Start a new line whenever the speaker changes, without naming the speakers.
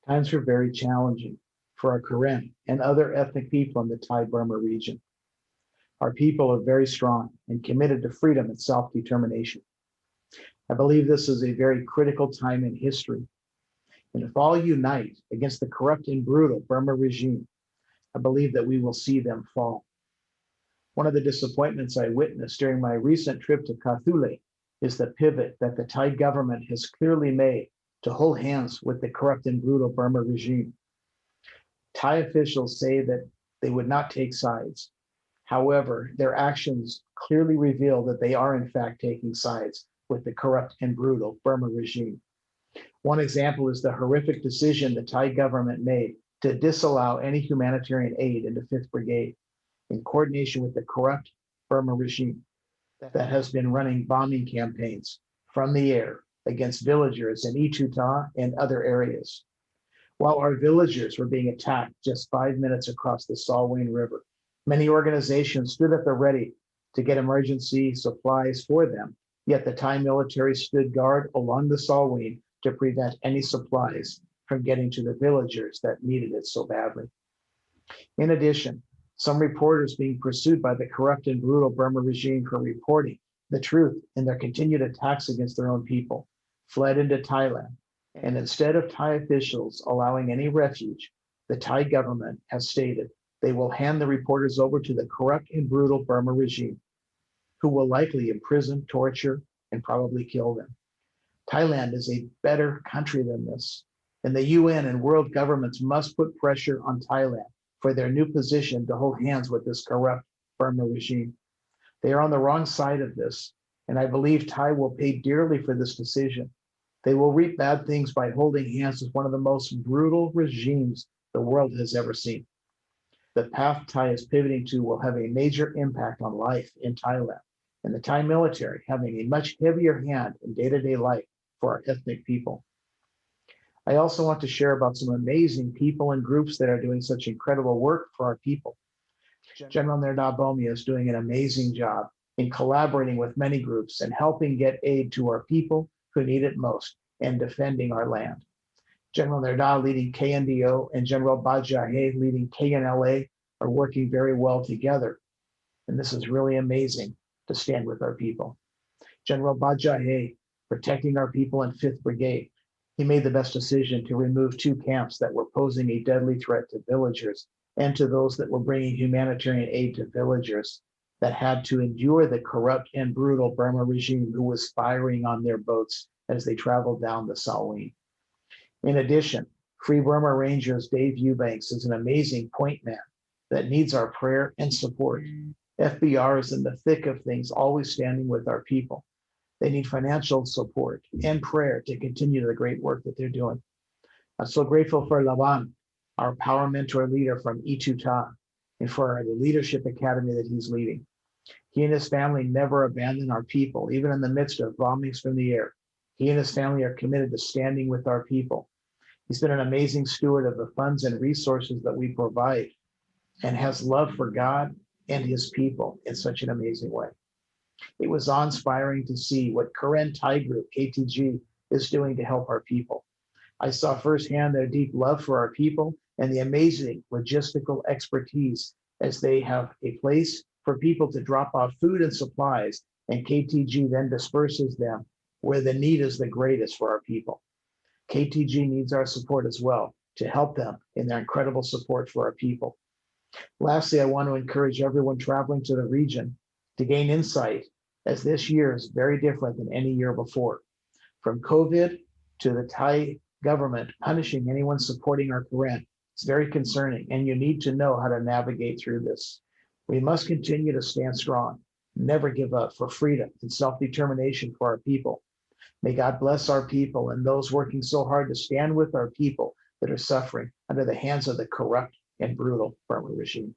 Times were very challenging for our Karen and other ethnic people in the Thai Burma region. Our people are very strong and committed to freedom and self-determination. I believe this is a very critical time in history. And if all unite against the corrupt and brutal Burma regime, I believe that we will see them fall. One of the disappointments I witnessed during my recent trip to Kawthoolei is the pivot that the Thai government has clearly made to hold hands with the corrupt and brutal Burma regime. Thai officials say that they would not take sides. However, their actions clearly reveal that they are in fact taking sides with the corrupt and brutal Burma regime. One example is the horrific decision the Thai government made to disallow any humanitarian aid into 5th Brigade in coordination with the corrupt Burma regime that has been running bombing campaigns from the air against villagers in Echuta and other areas. While our villagers were being attacked just 5 minutes across the Salween River, many organizations stood at the ready to get emergency supplies for them, yet the Thai military stood guard along the Salween to prevent any supplies from getting to the villagers that needed it so badly. In addition, some reporters being pursued by the corrupt and brutal Burma regime for reporting the truth in their continued attacks against their own people fled into Thailand. And instead of Thai officials allowing any refuge, the Thai government has stated they will hand the reporters over to the corrupt and brutal Burma regime, who will likely imprison, torture, and probably kill them. Thailand is a better country than this, and the UN and world governments must put pressure on Thailand for their new position to hold hands with this corrupt Burma regime. They are on the wrong side of this, and I believe Thai will pay dearly for this decision. They will reap bad things by holding hands with one of the most brutal regimes the world has ever seen. The path Thai is pivoting to will have a major impact on life in Thailand, and the Thai military having a much heavier hand in day-to-day life for our ethnic people. I also want to share about some amazing people and groups that are doing such incredible work for our people. General Nerda Bomi is doing an amazing job in collaborating with many groups and helping get aid to our people who need it most and defending our land. General Nerda leading KNDO and General Bajahe leading KNLA are working very well together. And this is really amazing to stand with our people. General Bajahe protecting our people in 5th Brigade. He made the best decision to remove 2 camps that were posing a deadly threat to villagers and to those that were bringing humanitarian aid to villagers that had to endure the corrupt and brutal Burma regime who was firing on their boats as they traveled down the Salween. In addition, Free Burma Rangers Dave Eubanks is an amazing point man that needs our prayer and support. FBR is in the thick of things, always standing with our people. They need financial support and prayer to continue the great work that they're doing. I'm so grateful for Laban, our power mentor leader from Echuta, and for the leadership academy that he's leading. He and his family never abandon our people, even in the midst of bombings from the air. He and his family are committed to standing with our people. He's been an amazing steward of the funds and resources that we provide and has love for God and his people in such an amazing way. It was awe-inspiring to see what Karen Thai Group, KTG, is doing to help our people. I saw firsthand their deep love for our people and the amazing logistical expertise as they have a place for people to drop off food and supplies, and KTG then disperses them where the need is the greatest for our people. KTG needs our support as well to help them in their incredible support for our people. Lastly, I want to encourage everyone traveling to the region to gain insight, as this year is very different than any year before. From COVID to the Thai government punishing anyone supporting our Karen, it's very concerning, and you need to know how to navigate through this. We must continue to stand strong, never give up for freedom and self-determination for our people. May God bless our people and those working so hard to stand with our people that are suffering under the hands of the corrupt and brutal Burma regime.